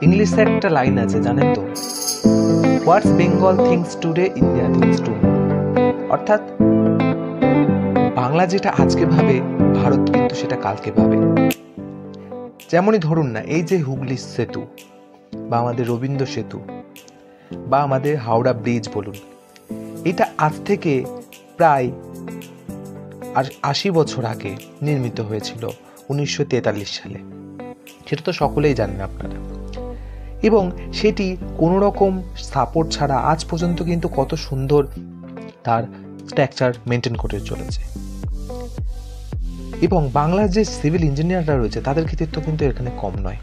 ইংলিশে একটা লাইন আছে জানেন তো, what's Bengal thinks today India thinks tomorrow. অর্থাৎ বাংলা যেটা আজকে ভাবে ভারত কিন্তু সেটা কালকে ভাবে। যেমনই ধরুন না, এই যে হুগলি সেতু বা আমাদের রবীন্দ্র সেতু বা আমাদের হাওড়া ব্রিজ বলুন, এটা আজ থেকে প্রায় 80 বছর আগে নির্মিত হয়েছিল 1943 সালে। সেটা তো সকলেই জানেন আপনারা। এবং সেটি কোনো রকম সাপোর্ট ছাড়া আজ পর্যন্ত কিন্তু কত সুন্দর তার স্ট্রাকচার মেনটেন করে চলেছে। এবং বাংলার যে সিভিল ইঞ্জিনিয়াররা রয়েছে তাদের কৃতিত্ব কিন্তু এখানে কম নয়।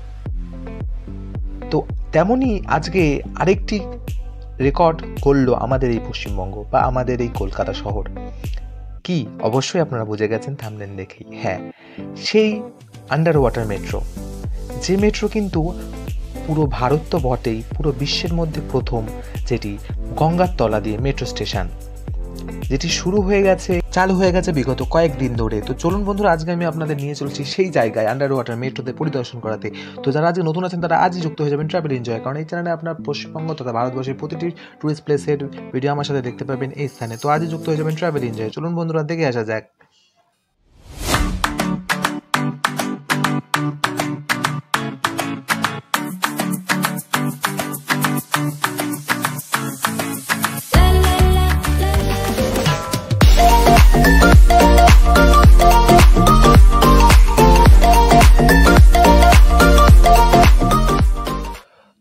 তো তেমনই আজকে আরেকটি রেকর্ড করলো আমাদের এই পশ্চিমবঙ্গ বা আমাদের এই কলকাতা শহর। কি অবশ্যই আপনারা বুঝে গেছেন থাম্বনেল দেখেই, হ্যাঁ, সেই আন্ডার ওয়াটার মেট্রো। যে মেট্রো কিন্তু পুরো ভারত তো বটেই, পুরো বিশ্বের মধ্যে প্রথম, যেটি গঙ্গার তলা দিয়ে মেট্রো স্টেশন, যেটি চালু হয়ে গেছে বিগত কয়েকদিন ধরে। তো চলুন বন্ধুরা, আজকে আমি আপনাদের নিয়ে চলছি সেই জায়গায় আন্ডার ওয়াটার মেট্রোতে পরিদর্শন করাতে। তো যারা আজকে নতুন আছেন তারা আজই যুক্ত হয়ে যাবেন ট্রাভেল এনজয়, কারণ এই চ্যানেলে আপনার পশ্চিমবঙ্গ তথা ভারতবর্ষের প্রতিটি টুরিস্ট প্লেসের ভিডিও আমার সাথে দেখতে পাবেন এই স্থানে। তো আজই যুক্ত হয়ে যাবেন ট্রাভেল এনজয়। চলুন বন্ধুরা, দেখে আসা যাক।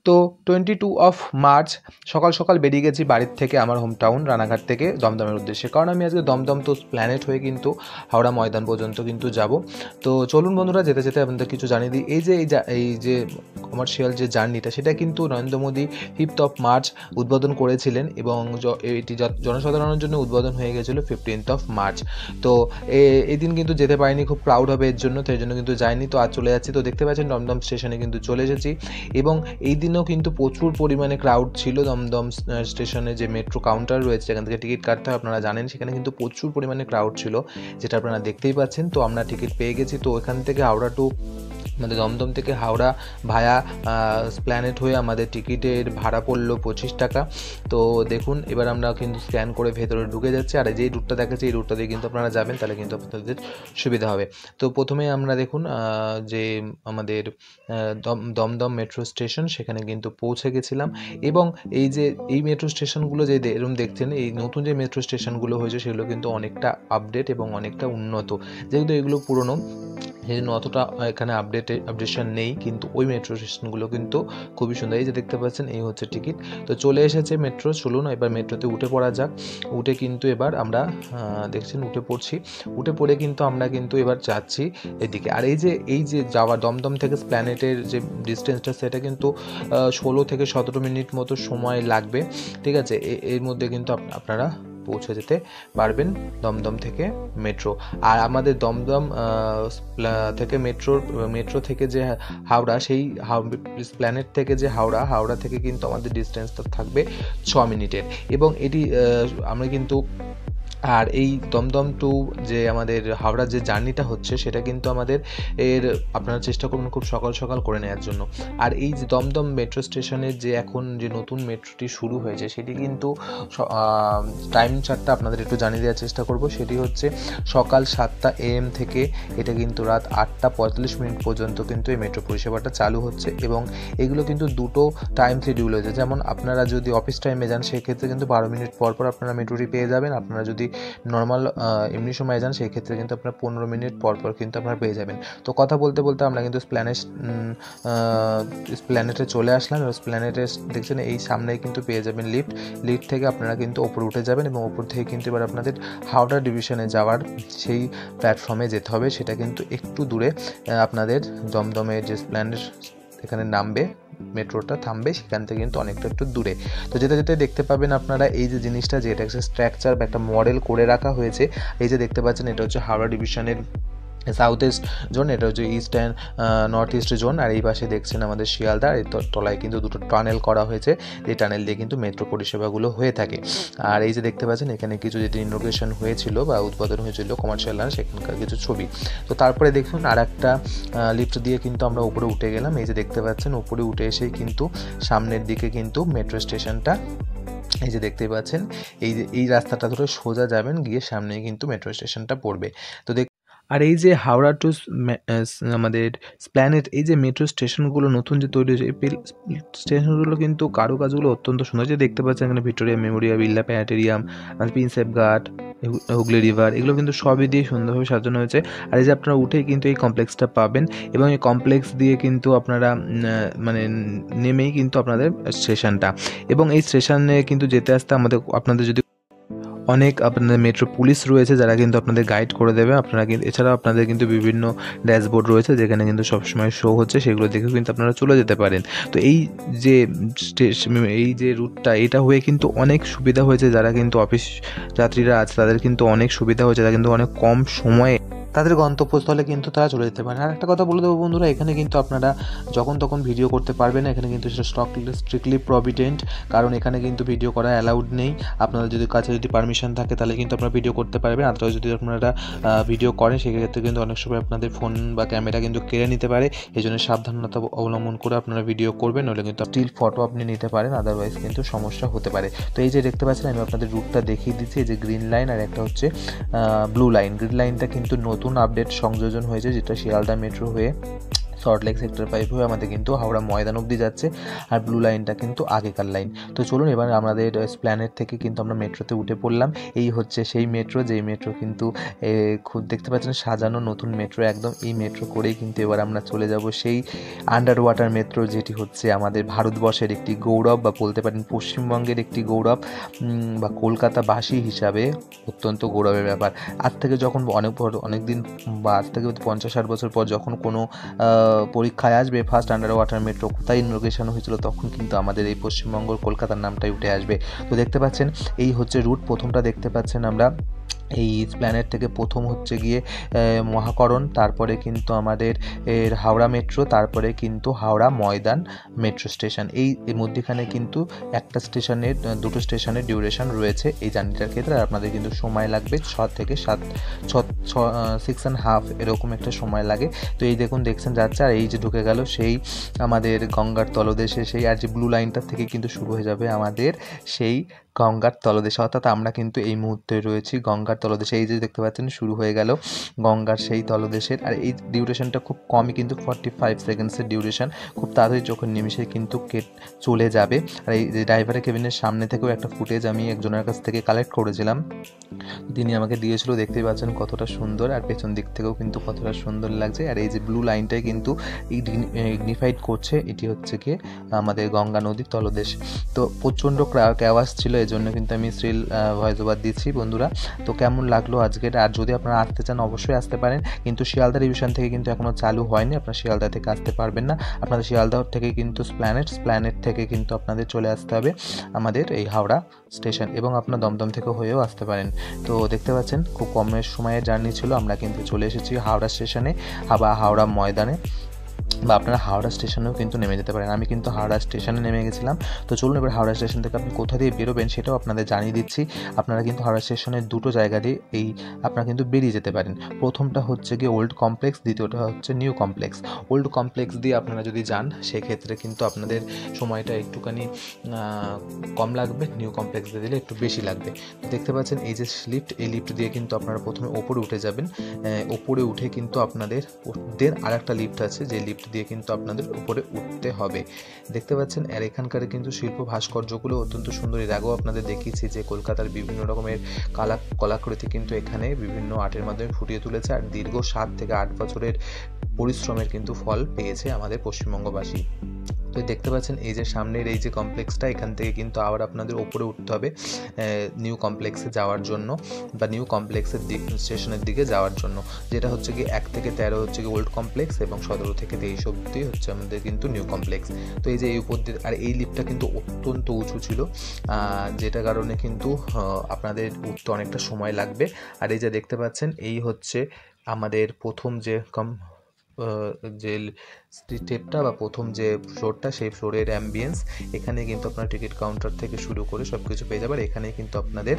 তো 22 মার্চ সকাল সকাল বেরিয়ে গেছি বাড়ির থেকে, আমার হোম টাউন রানাঘাট থেকে দমদমের উদ্দেশ্যে, কারণ আমি আজকে দমদম তো প্ল্যানেট হয়ে কিন্তু হাওড়া ময়দান পর্যন্ত কিন্তু যাব। তো চলুন বন্ধুরা, যেতে যেতে আপনাদের কিছু জানিয়ে দিই। এই যে কমার্শিয়াল যে জার্নিটা, সেটা কিন্তু নরেন্দ্র মোদী 5 মার্চ উদ্বোধন করেছিলেন এবং এটি জনসাধারণের জন্য উদ্বোধন হয়ে গেছিলো 15 মার্চ। তো এই দিন কিন্তু যেতে পারিনি, খুব ক্রাউড হবে এর জন্য, তো এই জন্য কিন্তু যাইনি। তো আজ চলে যাচ্ছি। তো দেখতে পাচ্ছেন দমদম স্টেশনে কিন্তু চলে এসেছি এবং এই দিনও কিন্তু প্রচুর পরিমাণে ক্রাউড ছিল। দমদম স্টেশনে যে মেট্রো কাউন্টার রয়েছে, যেখান থেকে টিকিট কাটতে হয় আপনারা জানেন, সেখানে কিন্তু প্রচুর পরিমাণে ক্রাউড ছিল, যেটা আপনারা দেখতেই পাচ্ছেন। তো আমরা টিকিট পেয়ে গেছি। তো এখান থেকে হাওড়া টু আমাদের দমদম থেকে হাওড়া ভায়া প্ল্যানেট হয়ে আমাদের টিকিটের ভাড়া পড়লো 25 টাকা। তো দেখুন, এবার আমরা কিন্তু স্ক্যান করে ভেতরে ঢুকে যাচ্ছি। আর যেই রুটটা দেখাচ্ছে এই রুটটা দিয়ে কিন্তু আপনারা যাবেন, তাহলে কিন্তু আপনাদের সুবিধা হবে। তো প্রথমে আমরা দেখুন যে আমাদের দমদম মেট্রো স্টেশন, সেখানে কিন্তু পৌঁছে গেছিলাম। এবং এই মেট্রো স্টেশনগুলো যে এরকম দেখছেন, এই নতুন যে মেট্রো স্টেশনগুলো হয়েছে সেগুলো কিন্তু অনেকটা আপডেট এবং অনেকটা উন্নত। যেহেতু এগুলো পুরনো, সেই জন্য অতটা এখানে আপডেশন নেই, কিন্তু ওই মেট্রো স্টেশনগুলো কিন্তু খুবই সুন্দর। এই যে দেখতে পাচ্ছেন, এই হচ্ছে টিকিট। তো চলে এসেছে মেট্রো। চলুন এবার মেট্রোতে উঠে পড়া যাক। উঠে কিন্তু এবার আমরা দেখছেন উঠে পড়ছি। উঠে পড়ে কিন্তু আমরা কিন্তু এবার যাচ্ছি এদিকে। আর এই যে যাওয়া দমদম থেকে প্ল্যানেটের যে ডিস্টেন্সটা, সেটা কিন্তু 16 থেকে 17 মিনিট মতো সময় লাগবে, ঠিক আছে। এর মধ্যে কিন্তু আপনারা পৌঁছে যেতে পারবেন দমদম থেকে মেট্রো। আর আমাদের দমদম থেকে মেট্রো থেকে যে হাওড়া, সেই প্ল্যানেট থেকে যে হাওড়া থেকে কিন্তু আমাদের ডিস্টেন্সটা থাকবে 6 মিনিটের। এবং এটি আমরা কিন্তু, আর এই দমদম টু যে আমাদের হাওড়ার যে জার্নিটা হচ্ছে, সেটা কিন্তু আমাদের আপনারা চেষ্টা করবেন খুব সকাল সকাল করে নেওয়ার জন্য। আর এই যে দমদম মেট্রো স্টেশনের যে এখন যে নতুন মেট্রোটি শুরু হয়েছে, সেটি কিন্তু টাইম চার্টটা আপনাদের একটু জানিয়ে দেওয়ার চেষ্টা করব। সেটি হচ্ছে সকাল 7টা AM থেকে এটা কিন্তু রাত 8টা 45 মিনিট পর্যন্ত কিন্তু এই মেট্রো পরিষেবাটা চালু হচ্ছে। এবং এগুলো কিন্তু দুটো টাইম শিডিউল হয়েছে। যেমন আপনারা যদি অফিস টাইমে যান, সেক্ষেত্রে কিন্তু 12 মিনিট পর পর আপনারা মেট্রোটি পেয়ে যাবেন। আপনারা যদি নর্মাল এমনি সময় যান, সেই ক্ষেত্রে কিন্তু আপনার 15 মিনিট পর পর কিন্তু আপনারা পেয়ে যাবেন। তো কথা বলতে বলতে আমরা কিন্তু প্ল্যানেটে চলে আসলাম। এবং প্ল্যানেটে দেখছেন এই সামনেই কিন্তু পেয়ে যাবেন লিফট থেকে আপনারা কিন্তু ওপরে উঠে যাবেন। এবং ওপর থেকে কিন্তু এবার আপনাদের হাওড়া ডিভিশনে যাওয়ার সেই প্ল্যাটফর্মে যেতে হবে। সেটা কিন্তু একটু দূরে, আপনাদের দমদমের যে প্ল্যানেট এখানে নামবে, মেট্রোটা থামবে, সেখান থেকে কিন্তু অনেকটা একটু দূরে। তো যেতে যেতে দেখতে পাবেন আপনারা এই যে জিনিসটা, যেটা একটা স্ট্রাকচার বা একটা মডেল করে রাখা হয়েছে। এই যে দেখতে পাচ্ছেন, এটা হচ্ছে হাওড়া ডিভিশনের সাউথ ইস্ট জোন, এটা হচ্ছে east and north east zone. আর এই পাশে দেখছেন আমাদের শিয়ালদা, এই তলায় কিন্তু দুটো টানেল করা হয়েছে, এই টানেল দিয়ে কিন্তু মেট্রো পরিষেবাগুলো হয়ে থাকে। আর এই যে দেখতে পাচ্ছেন এখানে কিছু যেটি ইনোগ্রেশন হয়েছিল বা উদ্বোধন হয়েছিল কমার্শিয়াল লাইন, সেখানকার কিছু ছবি। তো তারপরে দেখুন আর একটা লিফট দিয়ে কিন্তু আমরা উপরে উঠে গেলাম। এই যে দেখতে পাচ্ছেন উপরে উঠে এসেই কিন্তু সামনের দিকে কিন্তু মেট্রো স্টেশনটা, এই যে দেখতেই পাচ্ছেন এই রাস্তাটা ধরে সোজা যাবেন, গিয়ে সামনে কিন্তু মেট্রো স্টেশনটা পড়বে। তো আর এই যে হাওড়া টু আমাদের স্প্ল্যানেট, এই যে মেট্রো স্টেশনগুলো নতুন যে তৈরি হয়েছে, এই স্টেশনগুলো কিন্তু কারুকাজগুলো অত্যন্ত সুন্দর। যে দেখতে পাচ্ছেন এখানে Victoria Memorial, Birla planetarium, Prinsep ঘাট, হুগলি রিভার, এগুলো কিন্তু সবই দিয়ে সুন্দরভাবে সাজানো হয়েছে। আর এই যে আপনারা উঠেই কিন্তু এই কমপ্লেক্সটা পাবেন, এবং এই কমপ্লেক্স দিয়ে কিন্তু আপনারা মানে নেমেই কিন্তু আপনাদের স্টেশনটা, এবং এই স্টেশনে কিন্তু যেতে আসতে আপনাদের যদি অনেক আপনাদের মেট্রো পুলিশ রয়েছে যারা কিন্তু আপনাদের গাইড করে দেবে। আপনারা কিন্তু এছাড়াও আপনাদের কিন্তু বিভিন্ন ড্যাশবোর্ড রয়েছে যেখানে কিন্তু সবসময় শো হচ্ছে, সেগুলো দেখেও কিন্তু আপনারা চলে যেতে পারেন। তো এই যে রুটটা, এটা হয়ে কিন্তু অনেক সুবিধা হয়েছে, যারা কিন্তু অফিস যাত্রীরা আছে তাদের কিন্তু অনেক সুবিধা হয়েছে, তারা কিন্তু অনেক কম সময়ে তাদের গন্তব্যস্থলে কিন্তু তারা চলে যেতে পারে। আর একটা কথা বলে দেবো বন্ধুরা, এখানে কিন্তু আপনারা যখন তখন ভিডিও করতে পারবেন না, এখানে কিন্তু সেটা স্ট্রিক্টলি প্রভিডেন্ট, কারণ এখানে কিন্তু ভিডিও করা অ্যালাউড নেই। আপনাদের কাছে যদি পারমিশন থাকে তাহলে কিন্তু আপনারা ভিডিও করতে পারবেন, আদারওয়াইজ যদি আপনারা ভিডিও করেন সেক্ষেত্রে কিন্তু অনেক সময় আপনাদের ফোন বা ক্যামেরা কিন্তু কেড়ে নিতে পারে। এই জন্য সাবধানতা অবলম্বন করে আপনারা ভিডিও করবেন, নইলে কিন্তু স্টিল ফটো আপনি নিতে পারেন, আদারওয়াইজ কিন্তু সমস্যা হতে পারে। তো এই যে দেখতে পাচ্ছেন আমি আপনাদের রুটটা দেখিয়ে দিচ্ছি, এই যে গ্রিন লাইন আর একটা হচ্ছে ব্লু লাইন। গ্রিন লাইনটা কিন্তু নতুন আপডেট সংযোজন হয়েছে, যেটা শিয়ালদা মেট্রো হয়ে সল্টলেক সেক্টর 5 হয়ে আমাদের কিন্তু হাওড়া ময়দান অবধি যাচ্ছে, আর ব্লু লাইনটা কিন্তু আগেকার লাইন। তো চলুন এবার আমাদের স্প্ল্যানেট থেকে কিন্তু আমরা মেট্রোতে উঠে পড়লাম। এই হচ্ছে সেই মেট্রো, যেই মেট্রো কিন্তু খুব দেখতে পাচ্ছেন সাজানো নতুন মেট্রো একদম। এই মেট্রো করেই কিন্তু এবার আমরা চলে যাব সেই আন্ডার ওয়াটার মেট্রো, যেটি হচ্ছে আমাদের ভারতবর্ষের একটি গৌরব, বা বলতে পারেন পশ্চিমবঙ্গের একটি গৌরব, বা কলকাতাবাসী হিসাবে অত্যন্ত গৌরবের ব্যাপার। আজ থেকে যখন অনেক দিন বা আজ থেকে 50-60 বছর পর যখন কোনো পরীক্ষায় আসবে ফার্স্ট আন্ডার ওয়াটার মেট্রো কোথায় ইনোগ্রেশন হয়েছিল, তখন কিন্তু আমাদের এই পশ্চিমবঙ্গ কলকাতার নামটাই উঠে আসবে। তো দেখতে পাচ্ছেন এই হচ্ছে রুট, প্রথমটা দেখতে পাচ্ছেন আমরা এই প্ল্যানেট থেকে প্রথম হচ্ছে গিয়ে মহাকরণ, তারপরে কিন্তু আমাদের হাওড়া মেট্রো, তারপরে কিন্তু হাওড়া ময়দান মেট্রো স্টেশন। এই মধ্যখানে কিন্তু একটা স্টেশনের দুটো স্টেশনের ডিউরেশন রয়েছে এই জার্নিটার ক্ষেত্রে। আর আপনাদের কিন্তু সময় লাগবে 6 থেকে 6.5 এরকম একটা সময় লাগে। তো এই দেখছেন যাচ্ছে, আর এই যে ঢুকে গেল সেই আমাদের গঙ্গার তলদেশে সেই, আর যে ব্লু লাইনটার থেকে কিন্তু শুরু হয়ে যাবে আমাদের সেই গঙ্গার তলদেশে, অর্থাৎ আমরা কিন্তু এই মুহূর্তে রয়েছি গঙ্গার তলদেশে। এই যে দেখতে পাচ্ছেন শুরু হয়ে গেল গঙ্গার সেই তলদেশের। আর এই ডিউরেশনটা খুব কমই, কিন্তু 45 সেকেন্ডসের ডিউরেশন, খুব তাড়াতাড়ি চোখের নিমিষে কিন্তু চলে যাবে। আর এই যে ড্রাইভারের কেবিনের সামনে থেকেও একটা ফুটেজ আমি একজনের কাছ থেকে কালেক্ট করেছিলাম, তিনি আমাকে দিয়েছিল, দেখতেই পাচ্ছেন কতটা সুন্দর, আর পেছন দিক থেকেও কিন্তু কতটা সুন্দর লাগছে। আর এই যে ব্লু লাইনটাই কিন্তু ইগনিফাইড করছে, এটি হচ্ছে কি আমাদের গঙ্গা নদীর তলদেশ। তো প্রচণ্ড ক্রাওয়াজ ছিল, এই জন্য কিন্তু আমি স্টিল ভয়েস ওভার দিচ্ছি বন্ধুরা। তো কেমন লাগলো আজকের, আর যদি আপনারা আসতে চান অবশ্যই আসতে পারেন, কিন্তু শিয়ালদা ডিভিশন থেকে কিন্তু এখনও চালু হয়নি, আপনারা শিয়ালদা থেকে আসতে পারবেন না। আপনাদের শিয়ালদা থেকে কিন্তু স্প্ল্যানেট থেকে কিন্তু আপনাদের চলে আসতে হবে আমাদের এই হাওড়া স্টেশন, এবং আপনার দমদম থেকে হয়েও আসতে পারেন। তো দেখতে পাচ্ছেন খুব কমের সময়ের জার্নি ছিল, আমরা কিন্তু চলে এসেছি হাওড়া স্টেশনে বা হাওড়া ময়দানে, বা আপনারা হাওড়া স্টেশনেও কিন্তু নেমে যেতে পারেন। আমি কিন্তু হাওড়া স্টেশনে নেমে গেছিলাম। তো চলুন এবার হাওড়া স্টেশন থেকে আপনি কোথা দিয়ে বেরোবেন সেটাও আপনাদের জানিয়ে দিচ্ছি। আপনারা কিন্তু হাওড়া স্টেশনের দুটো জায়গা দিয়ে আপনারা কিন্তু বেরিয়ে যেতে পারেন। প্রথমটা হচ্ছে গিয়ে ওল্ড কমপ্লেক্স, দ্বিতীয়টা হচ্ছে নিউ কমপ্লেক্স। ওল্ড কমপ্লেক্স দিয়ে আপনারা যদি যান সেক্ষেত্রে কিন্তু আপনাদের সময়টা একটুখানি কম লাগবে, নিউ কমপ্লেক্স দিয়ে দিলে একটু বেশি লাগবে। দেখতে পাচ্ছেন এই যে লিফট, এই লিফট দিয়ে কিন্তু আপনারা প্রথমে ওপরে উঠে যাবেন। ওপরে উঠে কিন্তু আপনাদের আর একটা লিফট আছে, যে লিফট দিয়ে কিন্তু আপনাদের উপরে উঠতে হবে। দেখতে পাচ্ছেন, আর এখানকার কিন্তু শিল্প ভাস্কর্যগুলো অত্যন্ত সুন্দর। এর আগেও আপনাদের দেখিয়েছি যে কলকাতার বিভিন্ন রকমের কলাকৃতি কিন্তু এখানে বিভিন্ন আর্টের মাধ্যমে ফুটিয়ে তুলেছে, আর দীর্ঘ 7 থেকে 8 বছরের পরিশ্রমের কিন্তু ফল পেয়েছে আমাদের পশ্চিমবঙ্গবাসী। তো দেখতে পাচ্ছেন এই যে সামনের এই যে কমপ্লেক্সটা, এখান থেকে কিন্তু আবার আপনাদের ওপরে উঠতে হবে নিউ কমপ্লেক্সে যাওয়ার জন্য, বা নিউ কমপ্লেক্সের স্টেশনের দিকে যাওয়ার জন্য, যেটা হচ্ছে কি 1 থেকে 13 হচ্ছে কি ওল্ড কমপ্লেক্স, এবং 17 থেকে 23 অবধি হচ্ছে আমাদের কিন্তু নিউ কমপ্লেক্স। তো এই যে এই উপর দিয়ে, আর এই লিফটটা কিন্তু অত্যন্ত উঁচু ছিল, যেটা কারণে কিন্তু আপনাদের উঠতে অনেকটা সময় লাগবে। আর এই যে দেখতে পাচ্ছেন এই হচ্ছে আমাদের প্রথম যে যে স্টেপটা বা প্রথম যে ফ্লোরটা, সেই ফ্লোরের অ্যাম্বিয়েন্স, এখানে কিন্তু আপনার টিকিট কাউন্টার থেকে শুরু করে সব কিছু পেয়ে যাবেন। এখানে কিন্তু আপনাদের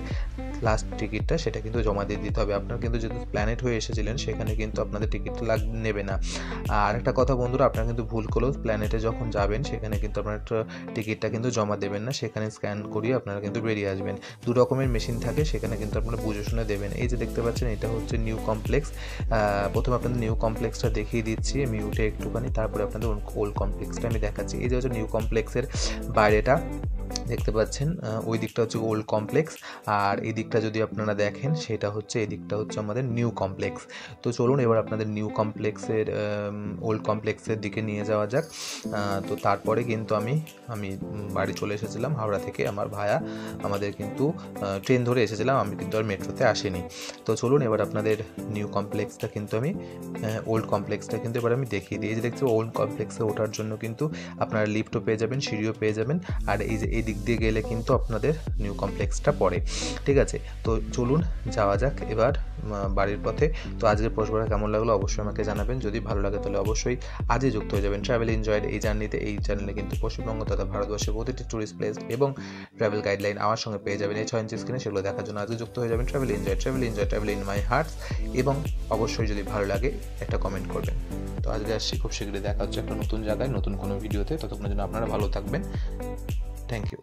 লাস্ট টিকিটটা সেটা কিন্তু জমা দিয়ে দিতে হবে। আপনারা কিন্তু যেহেতু প্ল্যানেট হয়ে এসেছিলেন, সেখানে কিন্তু আপনাদের টিকিটটা নেবে না। আর একটা কথা বন্ধুরা, আপনারা কিন্তু ভুল করেও প্ল্যানেটে যখন যাবেন, সেখানে কিন্তু আপনার টিকিটটা কিন্তু জমা দেবেন না, সেখানে স্ক্যান করিয়ে আপনারা কিন্তু বেরিয়ে আসবেন। দু রকমের মেশিন থাকে, সেখানে কিন্তু আপনারা বুঝে শুনে দেবেন। এই যে দেখতে পাচ্ছেন, এটা হচ্ছে নিউ কমপ্লেক্স। প্রথমে আপনাদের নিউ কমপ্লেক্সটা দেখিয়ে দিচ্ছি আমি উঠে একটুখানি, তারপরে আপনাদের ওল্ড কমপ্লেক্সটা আমি দেখাচ্ছি। এই যে হচ্ছে নিউ কমপ্লেক্সের বাইরেটা দেখতে পাচ্ছেন, ওই দিকটা হচ্ছে ওল্ড কমপ্লেক্স, আর এই দিকটা যদি আপনারা দেখেন, সেটা হচ্ছে এই দিকটা হচ্ছে আমাদের নিউ কমপ্লেক্স। তো চলুন এবার আপনাদের নিউ কমপ্লেক্সের ওল্ড কমপ্লেক্সের দিকে নিয়ে যাওয়া যাক। তো তারপরে কিন্তু আমি বাড়ি চলে এসেছিলাম হাওড়া থেকে। আমার ভায়া আমাদের কিন্তু ট্রেন ধরে এসেছিলাম, আমি কিন্তু আর মেট্রোতে আসিনি। তো চলুন এবার আপনাদের নিউ কমপ্লেক্সটা কিন্তু আমি ওল্ড কমপ্লেক্সটা কিন্তু এবার আমি দেখিয়ে দিই। এই যে দেখতে ওল্ড কমপ্লেক্সে ওঠার জন্য কিন্তু আপনারা লিফটও পেয়ে যাবেন, সিঁড়িও পেয়ে যাবেন, আর এই যে এই দিক দিয়ে গেলে কিন্তু আপনাদের নিউ কমপ্লেক্সটা পড়ে। ঠিক আছে, তো চলুন যাওয়া যাক এবার বাড়ির পথে। তো আজকের পর্বটা কেমন লাগলো অবশ্যই আমাকে জানাবেন। যদি ভালো লাগে তাহলে অবশ্যই আজই যুক্ত হয়ে যাবেন ট্রাভেল এনজয়েড এই জার্নিতে। এই চ্যানেলে কিন্তু পশ্চিমবঙ্গ তথা ভারতবর্ষের প্রতিটি ট্যুরিস্ট প্লেস এবং ট্রাভেল গাইডলাইন আমার সঙ্গে পেয়ে যাবেন এই 6 ইঞ্চি স্ক্রিনে। সেগুলো দেখার জন্য আজই যুক্ত হয়ে যাবেন travel enjoyed, travel in my hearts. এবং অবশ্যই যদি ভালো লাগে একটা কমেন্ট করবেন। তো আজকে আসছি, খুব শীঘ্রই দেখা হচ্ছে একটা নতুন জায়গায় নতুন কোনো ভিডিওতে। ততক্ষণের জন্য আপনারা ভালো থাকবেন। Thank you.